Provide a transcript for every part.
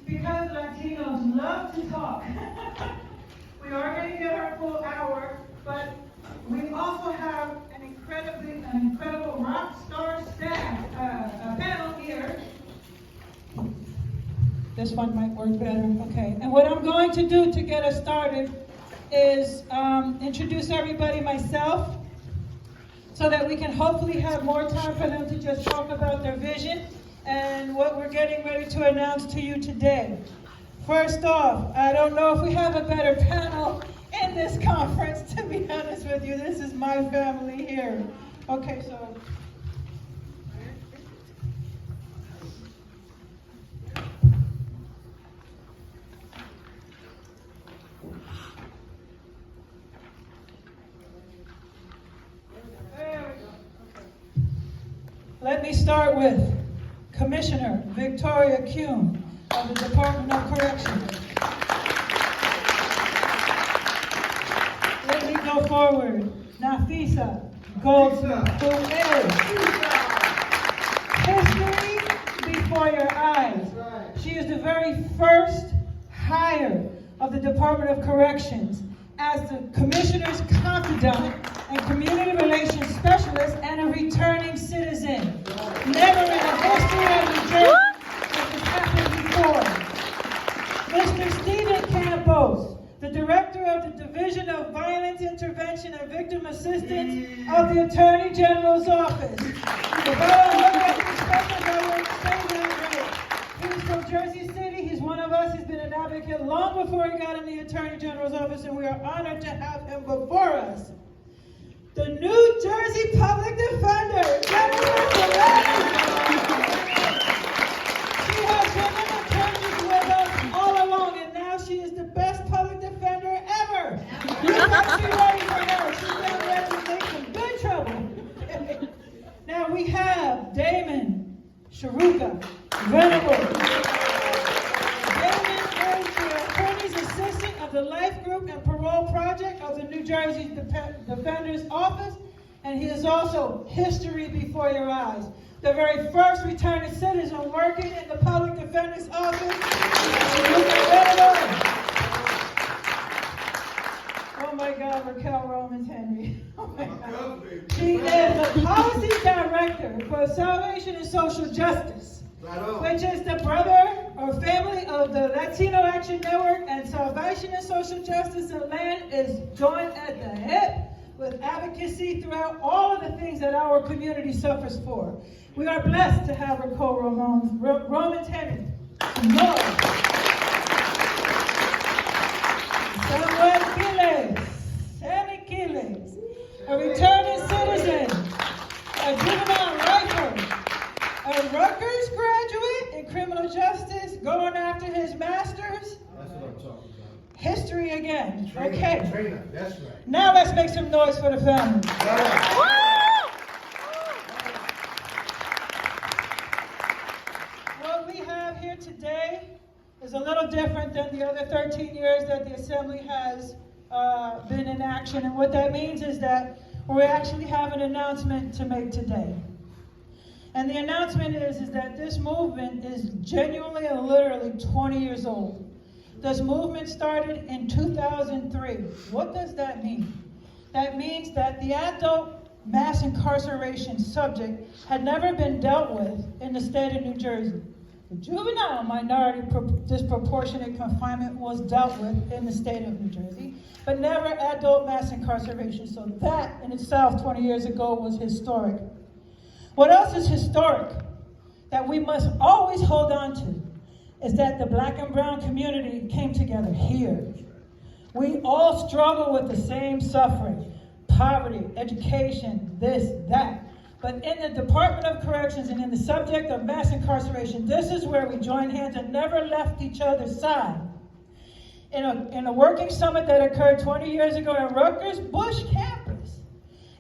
because Latinos love to talk, we are going to get our full hour, but we also have an incredible rock star staff panel here. This one might work better. Okay. And what I'm going to do to get us started is introduce everybody myself, so that we can hopefully have more time for them to just talk about their vision and what we're getting ready to announce to you today. First off, I don't know if we have a better panel in this conference, to be honest with you. This is my family here. Okay, so. There we go. Okay. Let me start with Commissioner Victoria Kuhn of the Department of Corrections. Let me go forward. Nafisa Goldsmith, who is history before your eyes. She is the very first hire of the Department of Corrections as the Commissioner's confidant and community relations specialist and a returning citizen. Never in the history of New Jersey has this happened before. Mr. Stephen Campos, the Director of the Division of Violence Intervention and Victim Assistance of the Attorney General's Office. The He's from Jersey City. He's one of us. He's been an advocate long before he got in the Attorney General's office, and we are honored to have him before us. The New Jersey Public Defender, She has been in attorneys with us all along, and now she is the best public defender ever. You're actually ready for her. She's getting ready to make some good trouble. Now we have Damon Sharuga Venable. Damon is the attorney's assistant of the Life Group and Parole Project of the New Jersey Defender's Office, and he is also history before your eyes. The very first returning citizen working in the Public Defender's Office. Oh my God, Raquel Romans Henry. Oh my God. She is the policy director for Salvation and Social Justice, which is the brother or family of the Latino Action Network, and Salvation and Social Justice and Land is joined at the hip with advocacy throughout all of the things that our community suffers for. We are blessed to have Raquel Romans Henry. Sammy Quiles, a returning citizen, a juvenile lifer, a Rutgers graduate in criminal justice, going after his master's. That's what I'm talking about. History again. Trainer, Okay. Trainer, that's right. Now let's make some noise for the family. What we have here today is a little different than the other 13 years that the Assembly has been in action. And what that means is that we actually have an announcement to make today. And the announcement is that this movement is genuinely and literally 20 years old. This movement started in 2003. What does that mean? That means that the adult mass incarceration subject had never been dealt with in the state of New Jersey. The juvenile minority disproportionate confinement was dealt with in the state of New Jersey, but never adult mass incarceration. So that in itself 20 years ago was historic. What else is historic that we must always hold on to is that the Black and brown community came together here. We all struggle with the same suffering, poverty, education, this, that. But in the Department of Corrections and in the subject of mass incarceration, this is where we joined hands and never left each other's side. In a working summit that occurred 20 years ago at Rutgers Bush campus.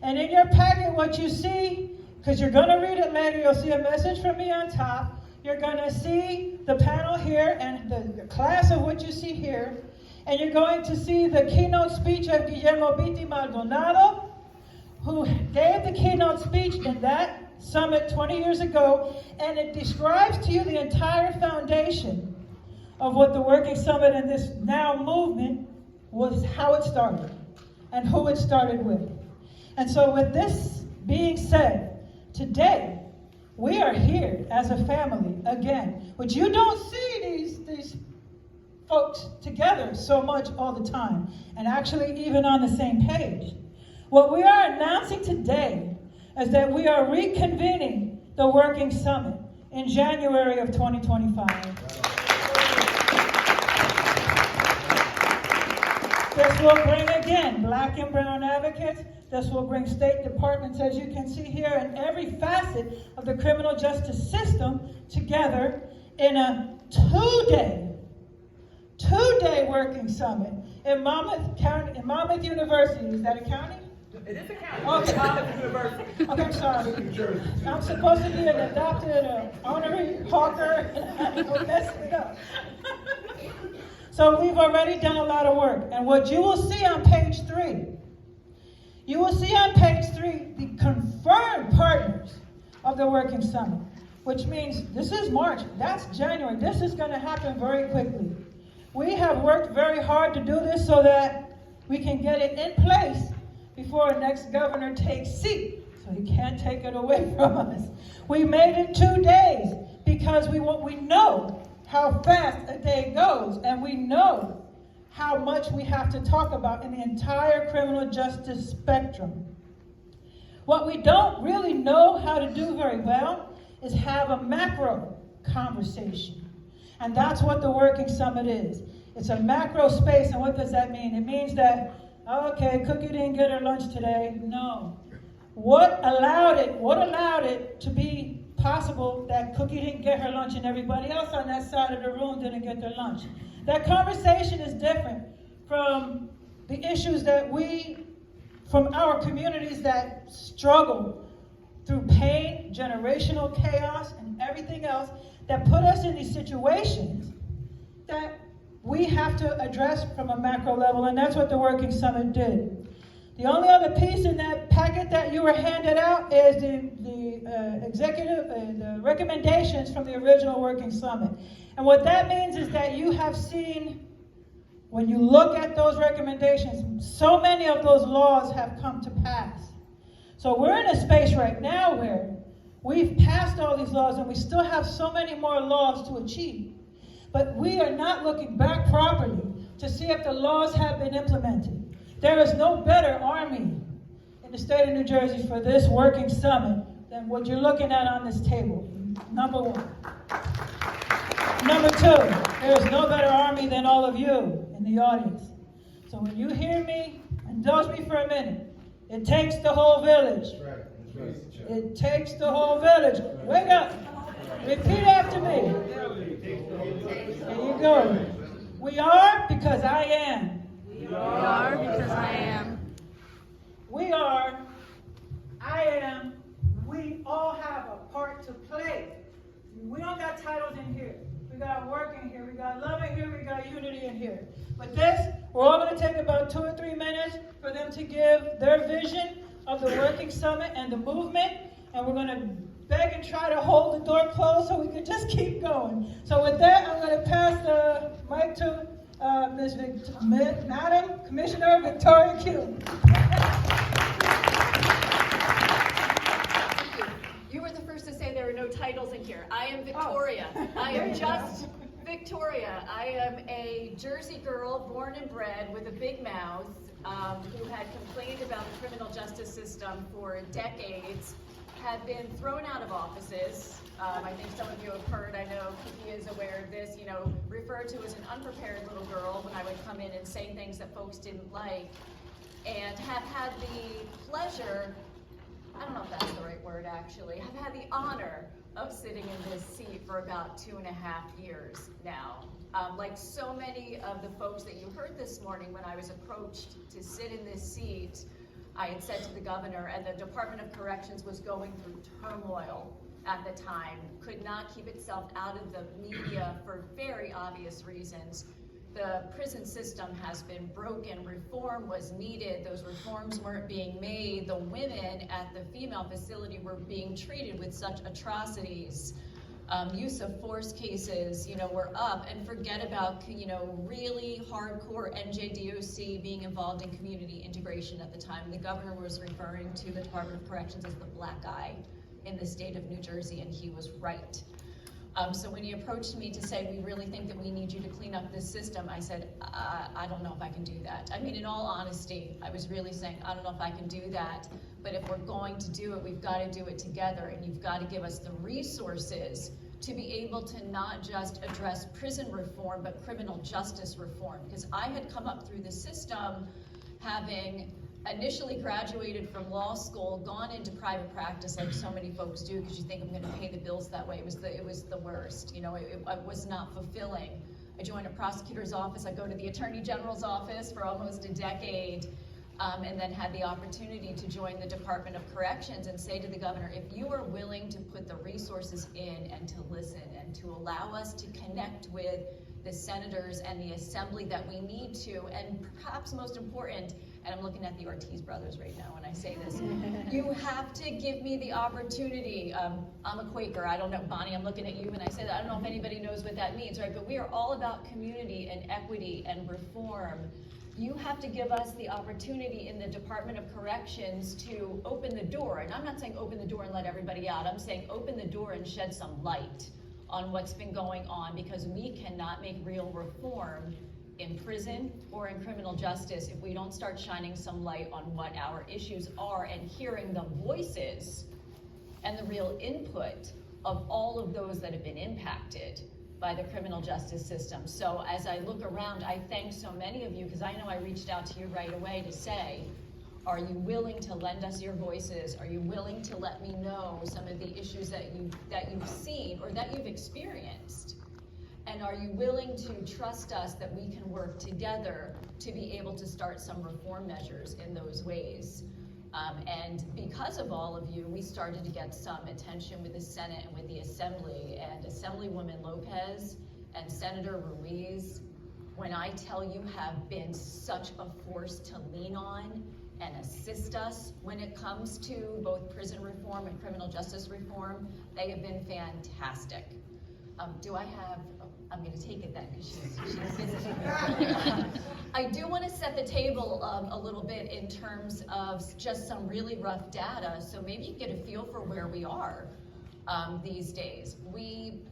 And in your packet, what you see, because you're going to read it later, you'll see a message from me on top. You're going to see the panel here and the class of what you see here. And you're going to see the keynote speech of Guillermo Biti Maldonado, who gave the keynote speech in that summit 20 years ago. And it describes to you the entire foundation of what the Working Summit and this now movement was, how it started and who it started with. And so with this being said, today we are here as a family again, which you don't see these folks together so much all the time, and actually even on the same page. What we are announcing today is that we are reconvening the Working Summit in January of 2025. This will bring, again, Black and brown advocates. This will bring state departments, as you can see here, and every facet of the criminal justice system together in a two-day Working Summit in Monmouth County, in Monmouth University. Is that a county? It is a county. Okay. Monmouth University. Okay, I'm sorry. I'm supposed to be an adopted honorary hawker, and I'm messing it up. So we've already done a lot of work. And what you will see on page 3, you will see on page 3 the confirmed partners of the Working Summit, which means this is March, that's January. This is going to happen very quickly. We have worked very hard to do this so that we can get it in place before our next governor takes seat. So he can't take it away from us. We made it 2 days because we know how fast a day goes, and we know how much we have to talk about in the entire criminal justice spectrum. What we don't really know how to do very well is have a macro conversation. And that's what the Working Summit is. It's a macro space, and what does that mean? It means that, okay, Cookie didn't get her lunch today. No. What allowed it to be possible that Cookie didn't get her lunch and everybody else on that side of the room didn't get their lunch? That conversation is different from the issues that from our communities that struggle through pain, generational chaos, and everything else that put us in these situations that we have to address from a macro level, and that's what the Working Summit did. The only other piece in that packet that you were handed out is the executive, the recommendations from the original Working Summit. And what that means is that you have seen, when you look at those recommendations, so many of those laws have come to pass. So we're in a space right now where we've passed all these laws and we still have so many more laws to achieve. But we are not looking back properly to see if the laws have been implemented. There is no better army in the state of New Jersey for this Working Summit than what you're looking at on this table, number 1. Number 2, there is no better army than all of you in the audience. So when you hear me, indulge me for a minute. It takes the whole village. That's right. That's right. It takes the whole village. Wake up. Repeat after me. There you go. We are because I am. We are because I am. We are, I am, we all have a part to play. We don't got titles in here. We got work in here. We got love in here. We got unity in here. But this, we're all going to take about 2 or 3 minutes for them to give their vision of the Working Summit and the movement. And we're going to beg and try to hold the door closed so we can just keep going. So with that, I'm going to pass the mic to Madam Commissioner Victoria Kuhn. You were the first to say there are no titles in here. I am Victoria. I am just Victoria. I am a Jersey girl, born and bred with a big mouth, who had complained about the criminal justice system for decades, had been thrown out of offices. I think some of you have heard, I know Kiki is aware of this, referred to as an unprepared little girl when I would come in and say things that folks didn't like, and have had the pleasure, I don't know if that's the right word actually, have had the honor of sitting in this seat for about 2.5 years now. Like so many of the folks that you heard this morning when I was approached to sit in this seat, I had said to the governor, and the Department of Corrections was going through turmoil at the time, could not keep itself out of the media for very obvious reasons. The prison system has been broken. Reform was needed. Those reforms weren't being made. The women at the female facility were being treated with such atrocities. Use of force cases, were up, and forget about, really hardcore NJDOC being involved in community integration at the time. The governor was referring to the Department of Corrections as the black eye in the state of New Jersey, and he was right. So when he approached me to say, we really think that we need you to clean up this system, I said, I don't know if I can do that. I mean, in all honesty, I was really saying, I don't know if I can do that, but if we're going to do it, we've got to do it together, and you've got to give us the resources to be able to not just address prison reform, but criminal justice reform. Because I had come up through the system having initially graduated from law school, gone into private practice like so many folks do, because you think I'm going to pay the bills that way. It was the worst. It was not fulfilling. I joined a prosecutor's office. I go to the Attorney General's office for almost a decade, and then had the opportunity to join the Department of Corrections and say to the governor, if you are willing to put the resources in and to listen and to allow us to connect with the senators and the assembly that we need to, and perhaps most important, and I'm looking at the Ortiz brothers right now when I say this, you have to give me the opportunity. I'm a Quaker, I don't know, Bonnie, I'm looking at you when I say that. I don't know if anybody knows what that means, right? But we are all about community and equity and reform. You have to give us the opportunity in the Department of Corrections to open the door. And I'm not saying open the door and let everybody out. I'm saying open the door and shed some light on what's been going on, because we cannot make real reform in prison or in criminal justice if we don't start shining some light on what our issues are and hearing the voices and the real input of all of those that have been impacted by the criminal justice system. So as I look around, I thank so many of you, because I know I reached out to you right away to say, are you willing to lend us your voices? Are you willing to let me know some of the issues that you've seen or that you've experienced? And are you willing to trust us that we can work together to be able to start some reform measures in those ways? And because of all of you, we started to get some attention with the Senate and with the Assembly, and Assemblywoman Lopez and Senator Ruiz, when I tell you, have been such a force to lean on and assist us when it comes to both prison reform and criminal justice reform. They have been fantastic. I'm going to take it then, because she's busy. I do want to set the table a little bit in terms of just some really rough data, so maybe you get a feel for where we are these days.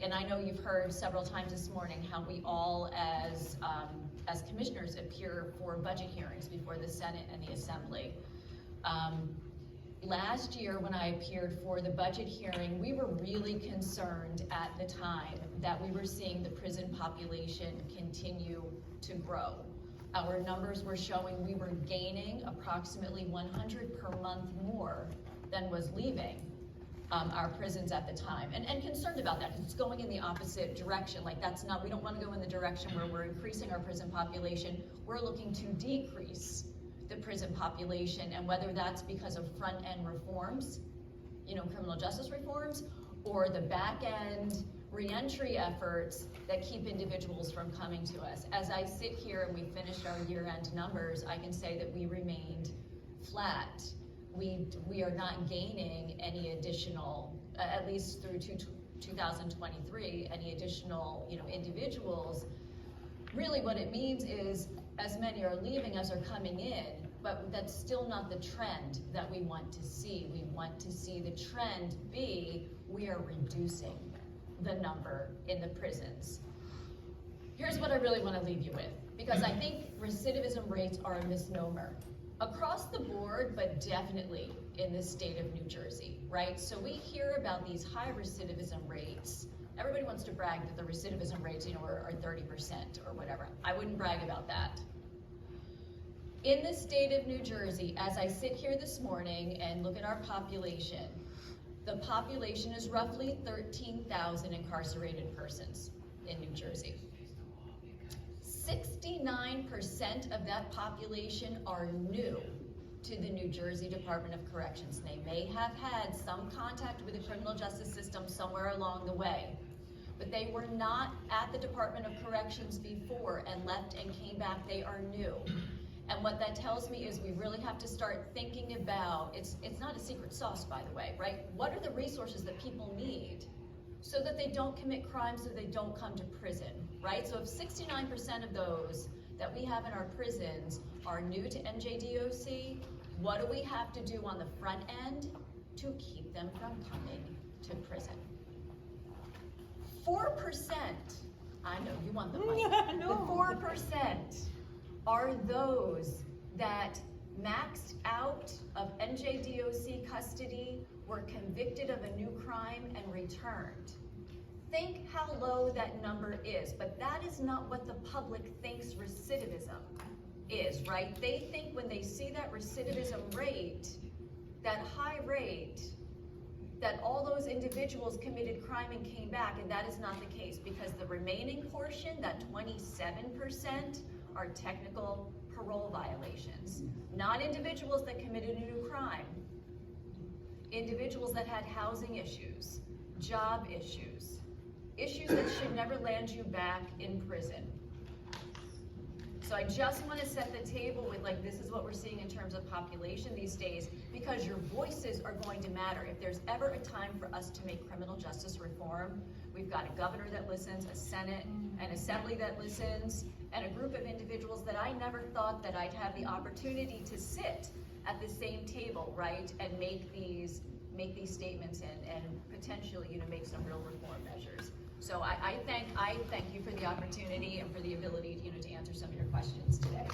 And I know you've heard several times this morning how we all, as commissioners, appear for budget hearings before the Senate and the Assembly. Last year, when I appeared for the budget hearing, we were really concerned at the time that we were seeing the prison population continue to grow. Our numbers were showing we were gaining approximately 100 per month more than was leaving our prisons at the time. And concerned about that, because it's going in the opposite direction. Like, we don't want to go in the direction where we're increasing our prison population. We're looking to decrease the prison population, and whether that's because of front-end reforms, criminal justice reforms, or the back-end reentry efforts that keep individuals from coming to us. As I sit here and we finished our year-end numbers, I can say that we remained flat. We are not gaining any additional, at least through 2023, any additional individuals. Really what it means is, as many are leaving as are coming in, but that's still not the trend that we want to see. We want to see the trend be, we are reducing the number in the prisons. Here's what I really want to leave you with, because I think recidivism rates are a misnomer across the board, but definitely in the state of New Jersey, right? So we hear about these high recidivism rates. Everybody wants to brag that the recidivism rates, are 30% or whatever. I wouldn't brag about that. In the state of New Jersey, as I sit here this morning and look at our population, the population is roughly 13,000 incarcerated persons in New Jersey. 69% of that population are new to the New Jersey Department of Corrections. They may have had some contact with the criminal justice system somewhere along the way, but they were not at the Department of Corrections before and left and came back. They are new. And what that tells me is we really have to start thinking about, it's not a secret sauce, by the way, right? What are the resources that people need so that they don't commit crimes, so they don't come to prison, right? So if 69% of those that we have in our prisons are new to NJDOC, what do we have to do on the front end to keep them from coming to prison? 4%, I know you want the money, the 4% are those that maxed out of NJDOC custody, were convicted of a new crime and returned. Think how low that number is, but that is not what the public thinks recidivism is, right? They think when they see that recidivism rate, that high rate, that all those individuals committed crime and came back, and that is not the case, because the remaining portion, that 27%, are technical parole violations. Not individuals that committed a new crime. Individuals that had housing issues, job issues, issues that should never land you back in prison. So I just want to set the table with, like, this is what we're seeing in terms of population these days, because your voices are going to matter. If there's ever a time for us to make criminal justice reform, we've got a governor that listens, a Senate, an assembly that listens, and a group of individuals that I never thought that I'd have the opportunity to sit at the same table, right, and make these statements and potentially, you know, make some real reform measures. So I thank you for the opportunity and for the ability, you know, to answer some of your questions today.